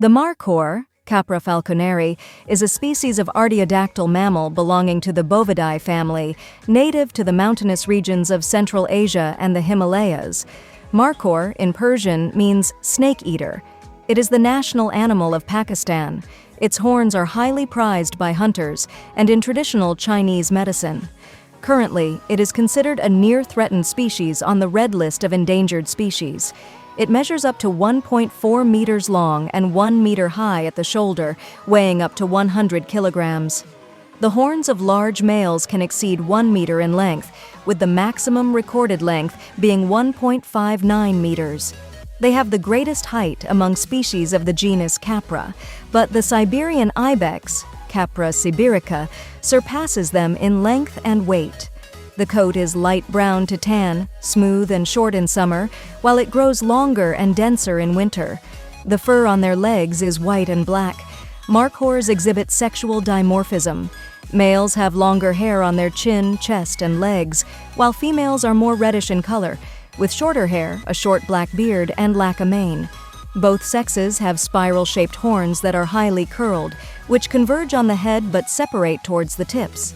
The Markor, Capra falconeri, is a species of artiodactyl mammal belonging to the Bovidae family, native to the mountainous regions of Central Asia and the Himalayas. Markor, in Persian, means snake eater. It is the national animal of Pakistan. Its horns are highly prized by hunters and in traditional Chinese medicine. Currently, it is considered a near-threatened species on the Red List of endangered species. It measures up to 1.4 meters long and 1 meter high at the shoulder, weighing up to 100 kilograms. The horns of large males can exceed 1 meter in length, with the maximum recorded length being 1.59 meters. They have the greatest height among species of the genus Capra, but the Siberian ibex, Capra sibirica, surpasses them in length and weight. The coat is light brown to tan, smooth and short in summer, while it grows longer and denser in winter. The fur on their legs is white and black. Markors exhibit sexual dimorphism. Males have longer hair on their chin, chest, and legs, while females are more reddish in color, with shorter hair, a short black beard, and lack a mane. Both sexes have spiral-shaped horns that are highly curled, which converge on the head but separate towards the tips.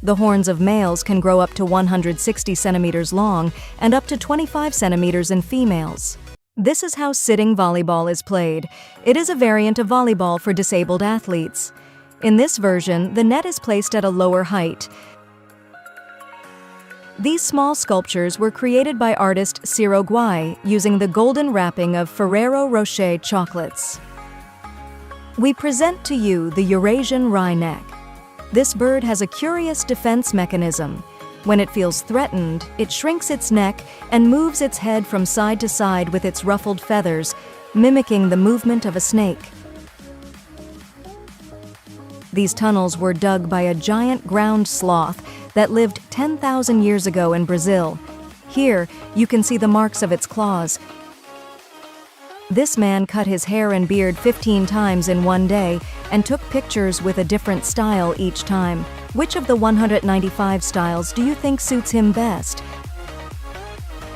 The horns of males can grow up to 160 centimeters long and up to 25 centimeters in females. This is how sitting volleyball is played. It is a variant of volleyball for disabled athletes. In this version, the net is placed at a lower height. These small sculptures were created by artist Ciro Guai using the golden wrapping of Ferrero Rocher chocolates. We present to you the Eurasian wryneck. This bird has a curious defense mechanism. When it feels threatened, it shrinks its neck and moves its head from side to side with its ruffled feathers, mimicking the movement of a snake. These tunnels were dug by a giant ground sloth that lived 10,000 years ago in Brazil. Here, you can see the marks of its claws. This man cut his hair and beard 15 times in one day and took pictures with a different style each time. Which of the 195 styles do you think suits him best?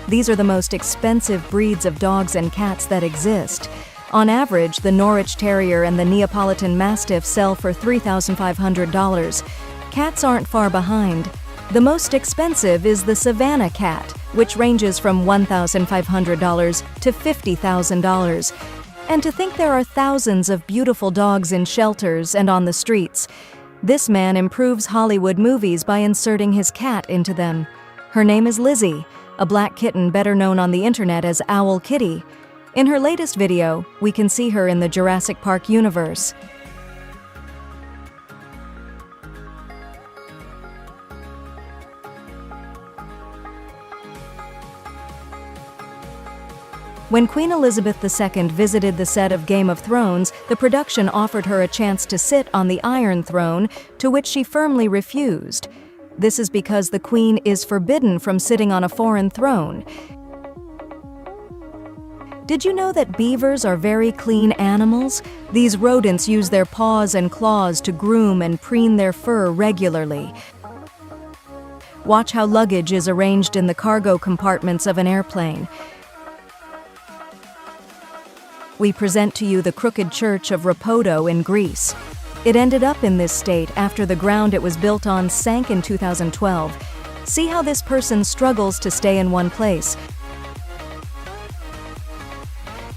These are the most expensive breeds of dogs and cats that exist. On average, the Norwich Terrier and the Neapolitan Mastiff sell for $3,500. Cats aren't far behind. The most expensive is the Savannah cat, which ranges from $1,500 to $50,000. And to think there are thousands of beautiful dogs in shelters and on the streets. This man improves Hollywood movies by inserting his cat into them. Her name is Lizzie, a black kitten better known on the internet as Owl Kitty. In her latest video, we can see her in the Jurassic Park universe. When Queen Elizabeth II visited the set of Game of Thrones, the production offered her a chance to sit on the Iron Throne, to which she firmly refused. This is because the Queen is forbidden from sitting on a foreign throne. Did you know that beavers are very clean animals? These rodents use their paws and claws to groom and preen their fur regularly. Watch how luggage is arranged in the cargo compartments of an airplane. We present to you the crooked church of Rhodope in Greece. It ended up in this state after the ground it was built on sank in 2012. See how this person struggles to stay in one place.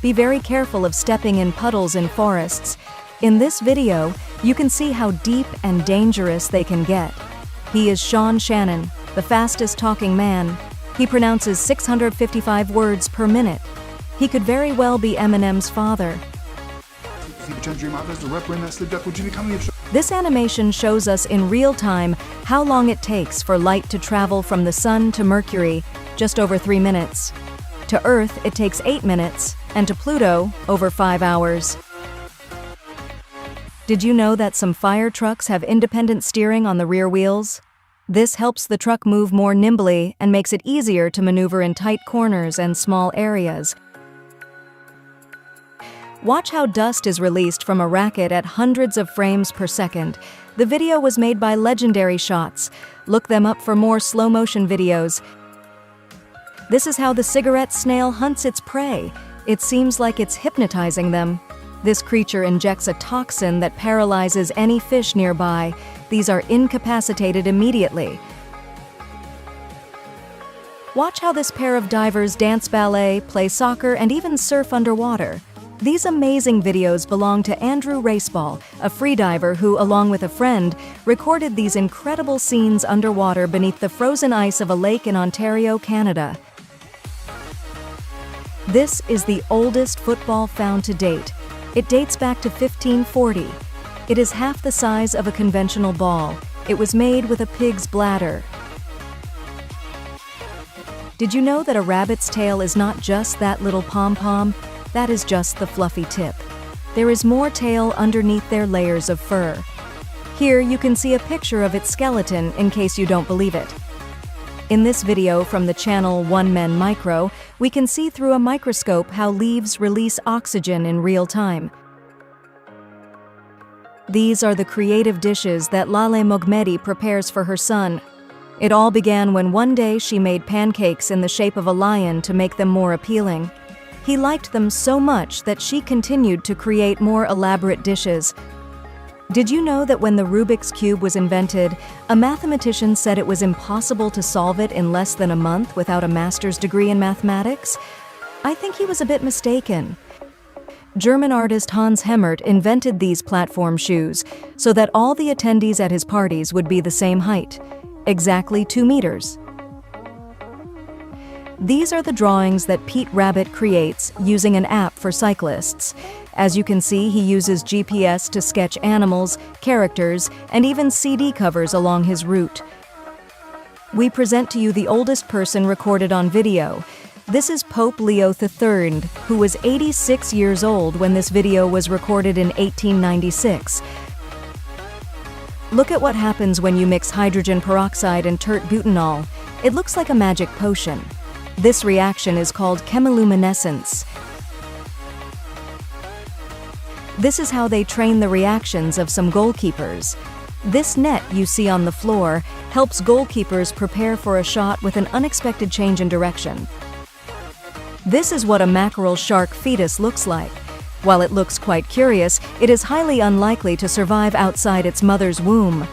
Be very careful of stepping in puddles in forests. In this video, you can see how deep and dangerous they can get. He is Sean Shannon, the fastest talking man. He pronounces 655 words per minute. He could very well be Eminem's father. This animation shows us in real time how long it takes for light to travel from the Sun to Mercury, just over 3 minutes. To Earth, it takes 8 minutes, and to Pluto, over 5 hours. Did you know that some fire trucks have independent steering on the rear wheels? This helps the truck move more nimbly and makes it easier to maneuver in tight corners and small areas. Watch how dust is released from a racket at hundreds of frames per second. The video was made by Legendary Shots. Look them up for more slow-motion videos. This is how the cigarette snail hunts its prey. It seems like it's hypnotizing them. This creature injects a toxin that paralyzes any fish nearby. These are incapacitated immediately. Watch how this pair of divers dance ballet, play soccer, and even surf underwater. These amazing videos belong to Andrew Raceball, a freediver who, along with a friend, recorded these incredible scenes underwater beneath the frozen ice of a lake in Ontario, Canada. This is the oldest football found to date. It dates back to 1540. It is half the size of a conventional ball. It was made with a pig's bladder. Did you know that a rabbit's tail is not just that little pom-pom? That is just the fluffy tip. There is more tail underneath their layers of fur. Here you can see a picture of its skeleton in case you don't believe it. In this video from the channel One Men Micro, we can see through a microscope how leaves release oxygen in real time. These are the creative dishes that Lale Moghmedi prepares for her son. It all began when one day she made pancakes in the shape of a lion to make them more appealing. He liked them so much that she continued to create more elaborate dishes. Did you know that when the Rubik's Cube was invented, a mathematician said it was impossible to solve it in less than a month without a master's degree in mathematics? I think he was a bit mistaken. German artist Hans Hemmert invented these platform shoes so that all the attendees at his parties would be the same height, exactly 2 meters. These are the drawings that Pete Rabbit creates using an app for cyclists. As you can see, he uses GPS to sketch animals, characters, and even CD covers along his route. We present to you the oldest person recorded on video. This is Pope Leo III, who was 86 years old when this video was recorded in 1896. Look at what happens when you mix hydrogen peroxide and tert-butanol. It looks like a magic potion. This reaction is called chemiluminescence. This is how they train the reactions of some goalkeepers. This net you see on the floor helps goalkeepers prepare for a shot with an unexpected change in direction. This is what a mackerel shark fetus looks like. While it looks quite curious, it is highly unlikely to survive outside its mother's womb.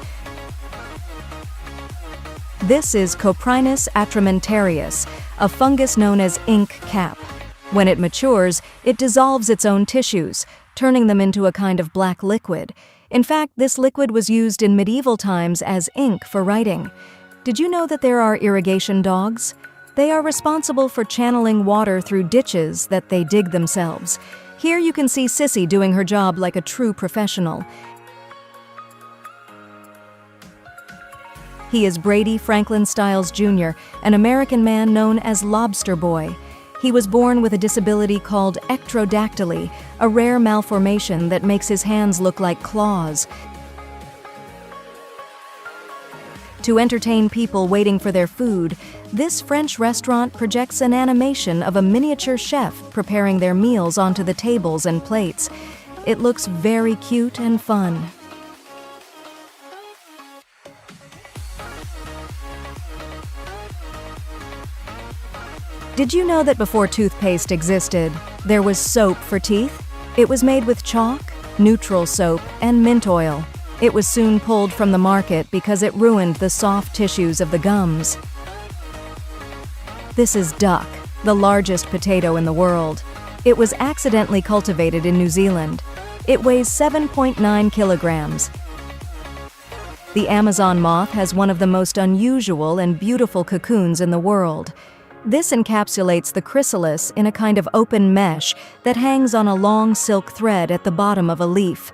This is Coprinus atramentarius, a fungus known as ink cap. When it matures, it dissolves its own tissues, turning them into a kind of black liquid. In fact, this liquid was used in medieval times as ink for writing. Did you know that there are irrigation dogs? They are responsible for channeling water through ditches that they dig themselves. Here you can see Sissy doing her job like a true professional. He is Brady Franklin Stiles Jr., an American man known as Lobster Boy. He was born with a disability called ectrodactyly, a rare malformation that makes his hands look like claws. To entertain people waiting for their food, this French restaurant projects an animation of a miniature chef preparing their meals onto the tables and plates. It looks very cute and fun. Did you know that before toothpaste existed, there was soap for teeth? It was made with chalk, neutral soap, and mint oil. It was soon pulled from the market because it ruined the soft tissues of the gums. This is duck, the largest potato in the world. It was accidentally cultivated in New Zealand. It weighs 7.9 kilograms. The Amazon moth has one of the most unusual and beautiful cocoons in the world. This encapsulates the chrysalis in a kind of open mesh that hangs on a long silk thread at the bottom of a leaf.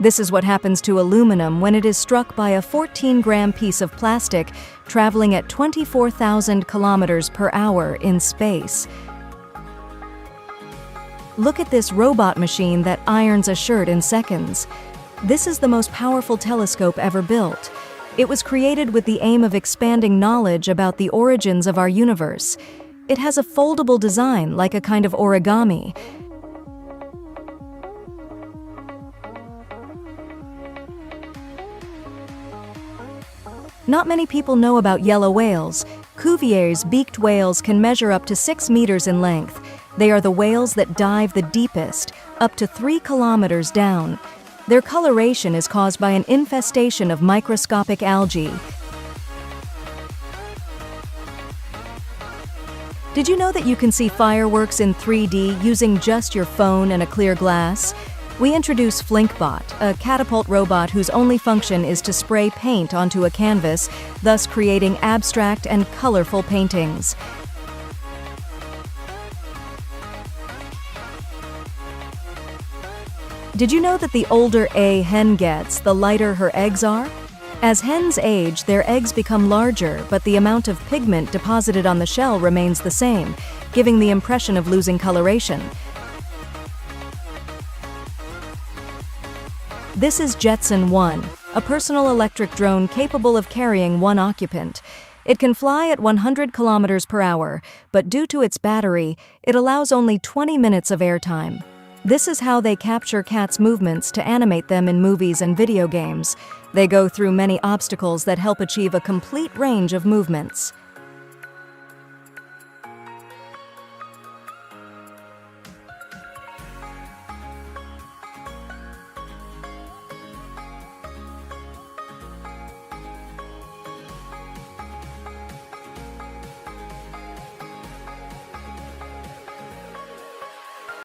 This is what happens to aluminum when it is struck by a 14-gram piece of plastic traveling at 24,000 kilometers per hour in space. Look at this robot machine that irons a shirt in seconds. This is the most powerful telescope ever built. It was created with the aim of expanding knowledge about the origins of our universe. It has a foldable design like a kind of origami. Not many people know about yellow whales. Cuvier's beaked whales can measure up to 6 meters in length. They are the whales that dive the deepest, up to 3 kilometers down. Their coloration is caused by an infestation of microscopic algae. Did you know that you can see fireworks in 3D using just your phone and a clear glass? We introduce Flinkbot, a catapult robot whose only function is to spray paint onto a canvas, thus creating abstract and colorful paintings. Did you know that the older a hen gets, the lighter her eggs are? As hens age, their eggs become larger, but the amount of pigment deposited on the shell remains the same, giving the impression of losing coloration. This is Jetson 1, a personal electric drone capable of carrying one occupant. It can fly at 100 kilometers per hour, but due to its battery, it allows only 20 minutes of airtime. This is how they capture cats' movements to animate them in movies and video games. They go through many obstacles that help achieve a complete range of movements.